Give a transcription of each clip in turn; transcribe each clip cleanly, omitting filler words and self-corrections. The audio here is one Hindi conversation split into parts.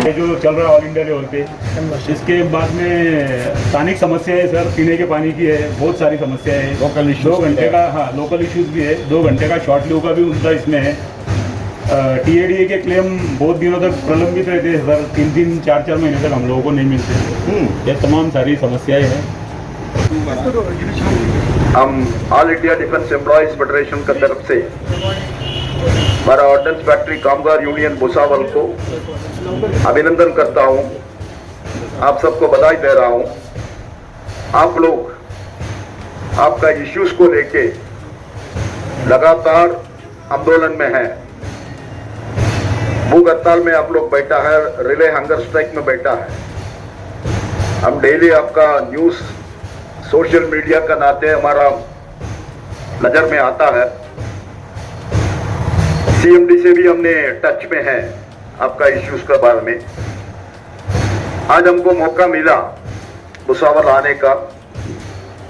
ये जो चल रहा है ऑल इंडिया लेवल पे, इसके बाद में स्थानिक समस्या है सर, पीने के पानी की है, बहुत सारी समस्या है। लोकल इश्यूज 2 घंटे का, हाँ लोकल इश्यूज भी है, 2 घंटे का शॉर्ट लीव का भी उनका इसमें है। TADA के क्लेम बहुत दिनों तक प्रलंबित रहते हैं सर, 3-3, 4-4 महीने तक हम लोगों को नहीं मिलते। ये तमाम सारी समस्याएं हैं। हम all India defence employees federation की तरफ से हमारा ऑर्डिनेंस फैक्ट्री कामगार यूनियन भुसावल को अभिनंदन करता हूं। आप सबको बधाई दे रहा हूं। आप लोग आपका इश्यूज को लेके लगातार आंदोलन में हैं। भूख हड़ताल में आप लोग बैठा है, रिले हंगर स्ट्राइक में बैठा है। हम डेली आपका न्यूज सोशल मीडिया का नाते हमारा नजर में आता है। CMD से भी हमने टच में है आपका इश्यूज के बारे में। आज हमको मौका मिला भुसावल आने का,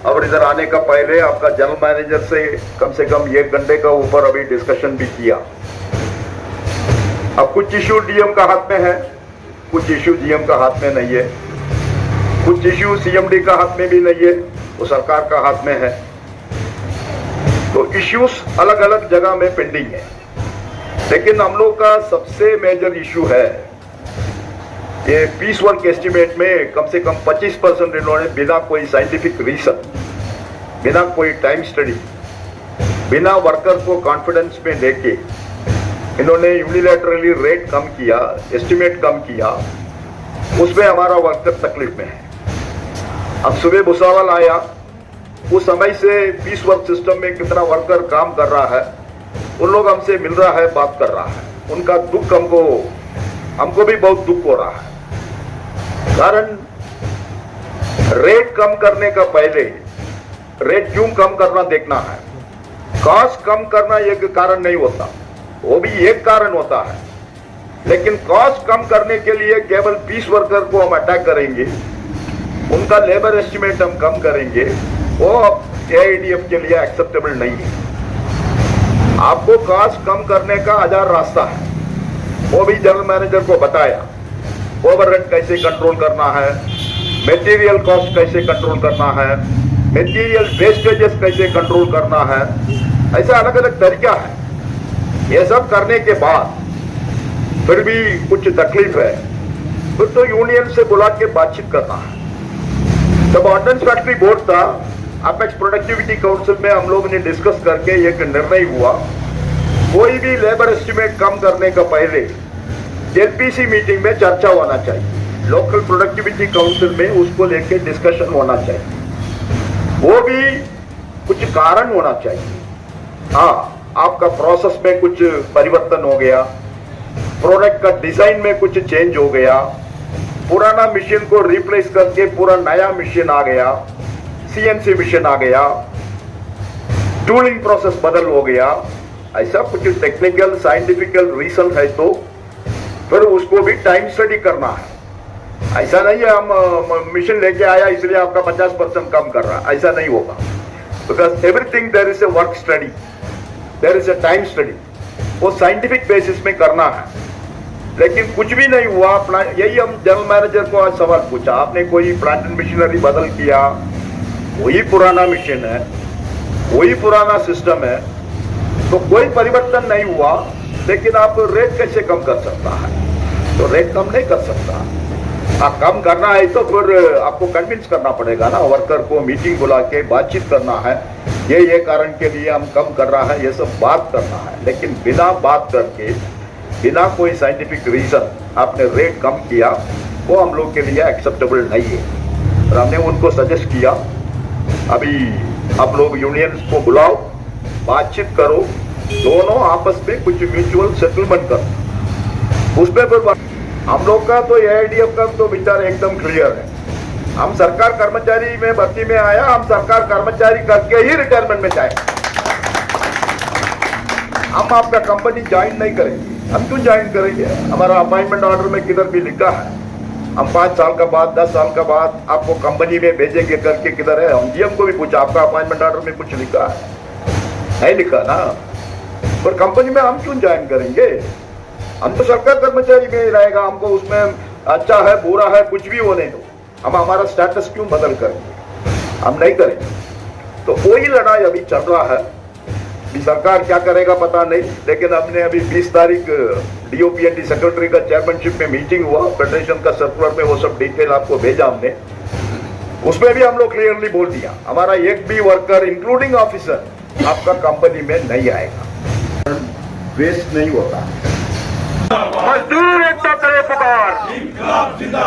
और इधर आने का पहले आपका जनरल मैनेजर से कम 1 घंटे का ऊपर अभी डिस्कशन भी किया। अब कुछ इश्यू DM का हाथ में है, कुछ इश्यू GM का हाथ में नहीं है, कुछ इश्यू CMD का हाथ में भी नहीं है, वो सरकार का हाथ में है। तो इश्यूज अलग अलग जगह में पेंडिंग है, लेकिन हम लोग का सबसे मेजर इश्यू है ये पीस वर्क एस्टिमेट में कम से कम 25% इन्होंने बिना कोई साइंटिफिक रीजन, बिना कोई टाइम स्टडी, बिना वर्कर को कॉन्फिडेंस में लेके इन्होंने यूनिलैटरली रेट कम किया, एस्टिमेट कम किया। उसमें हमारा वर्कर तकलीफ में है। अब सुबह भुसावल आया, उस समय से पीस वर्क सिस्टम में कितना वर्कर काम कर रहा है, उन लोग हमसे मिल रहा है, बात कर रहा है। उनका दुख हमको भी बहुत दुख हो रहा है। कारण रेट कम करने का पहले रेट क्यों कम करना देखना है। कॉस्ट कम करना एक कारण नहीं होता, वो भी एक कारण होता है, लेकिन कॉस्ट कम करने के लिए केवल पीस वर्कर को हम अटैक करेंगे, उनका लेबर एस्टिमेट हम कम करेंगे, वो AIDF के लिए एक्सेप्टेबल नहीं है। आपको कॉस्ट कम करने का 1000 रास्ता है, वो भी जनरल मैनेजर को बताया। ओवरहेड कैसे कंट्रोल करना है, मटेरियल कॉस्ट कैसे कंट्रोल करना है, मटेरियल वेस्टेजेस कैसे कंट्रोल करना है, ऐसा अलग अलग तरीका है। ये सब करने के बाद फिर भी कुछ तकलीफ है, फिर तो यूनियन से बुला के बातचीत करना है। जब ऑर्डिनेंस फैक्ट्री बोर्ड था, अपेक्स प्रोडक्टिविटी काउंसिल में हम लोगों ने डिस्कस करके एक निर्णय हुआ, कोई भी लेबर एस्टिमेट कम करने का पहले LPC मीटिंग में चर्चा होना चाहिए, लोकल प्रोडक्टिविटी काउंसिल में उसको लेके डिस्कशन होना चाहिए। वो भी कुछ कारण होना चाहिए। हाँ, आपका प्रोसेस में कुछ परिवर्तन हो गया, प्रोडक्ट का डिजाइन में कुछ चेंज हो गया, पुराना मशीन को रिप्लेस करके पूरा नया मशीन आ गया, CNC मशीन आ गया, टूलिंग प्रोसेस बदल हो गया, ऐसा कुछ टेक्निकल साइंटिफिकल रीजन है तो फिर उसको भी टाइम स्टडी करना है। ऐसा नहीं है हम मशीन लेके आया इसलिए आपका 50% कम कर रहा है, ऐसा नहीं होगा। Because everything there is a work study, there is a time study, वो साइंटिफिक बेसिस में करना है। लेकिन कुछ भी नहीं हुआ। यही हम जनरल मैनेजर को आज सवाल पूछा, आपने कोई प्लांट एंड मशीनरी बदल किया, वही पुराना मशीन है, वही पुराना सिस्टम है, तो कोई परिवर्तन नहीं हुआ, लेकिन आप रेट कैसे कम कर सकता है? तो रेट कम नहीं कर सकता। कम करना है तो फिर आपको कन्विंस करना पड़ेगा ना, वर्कर को मीटिंग बुला के बातचीत करना है, ये कारण के लिए हम कम कर रहा है, ये सब बात करना है। लेकिन बिना बात करके, बिना कोई साइंटिफिक रीजन आपने रेट कम किया, वो हम लोग के लिए एक्सेप्टेबल नहीं है। और हमने उनको सजेस्ट किया, अभी आप लोग यूनियंस को बुलाओ, बातचीत करो, दोनों आपस में कुछ म्यूचुअल सेटलमेंट करो, उसमें फिर हम लोग का तो AIDF का तो विचार एकदम क्लियर है। हम सरकार कर्मचारी में भर्ती में आया, हम सरकार कर्मचारी करके ही रिटायरमेंट में जाएंगे। हम आपका कंपनी ज्वाइन नहीं करेंगे। हम क्यों ज्वाइन करेंगे? हमारा अपॉइंटमेंट ऑर्डर में किधर भी लिखा है हम 5 साल का बाद 10 साल का बाद आपको कंपनी में भेजेंगे करके, किधर है? हम GM को भी पूछा, आपका अपॉइंटमेंट ऑर्डर में कुछ लिखा है? नहीं लिखा ना। पर कंपनी में हम क्यों ज्वाइन करेंगे? हम तो सरकार कर्मचारी में ही रहेगा, हमको उसमें अच्छा है बुरा है कुछ भी होने दो, हम हमारा स्टेटस क्यों बदल करेंगे, हम नहीं करेंगे। तो वही लड़ाई अभी चल रहा है, अभी सरकार क्या करेगा पता नहीं, लेकिन हमने अभी 20 तारीख डीओपीएनडी सेक्रेटरी का चेयरमैनशिप में मीटिंग हुआ, फेडरेशन का सर्कुलर में वो सब डिटेल आपको भेजा हमने, उसमें भी हम लोग क्लियरली बोल दिया हमारा एक भी वर्कर इंक्लूडिंग ऑफिसर आपका कंपनी में नहीं आएगा, वेस्ट नहीं होता। मजदूर एकता करे पुकार,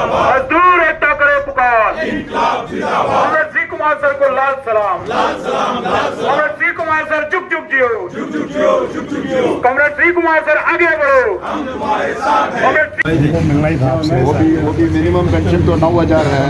मजदूर एकता करे पुकार। कॉमरेड श्री कुमार सर को लाल सलाम, कॉमरेड श्री कुमार सर झुक झुक जियो, कॉमरेड श्री कुमार सर आगे बढ़ो। कॉमरेड वो भी मिनिमम पेंशन तो 9,000 है।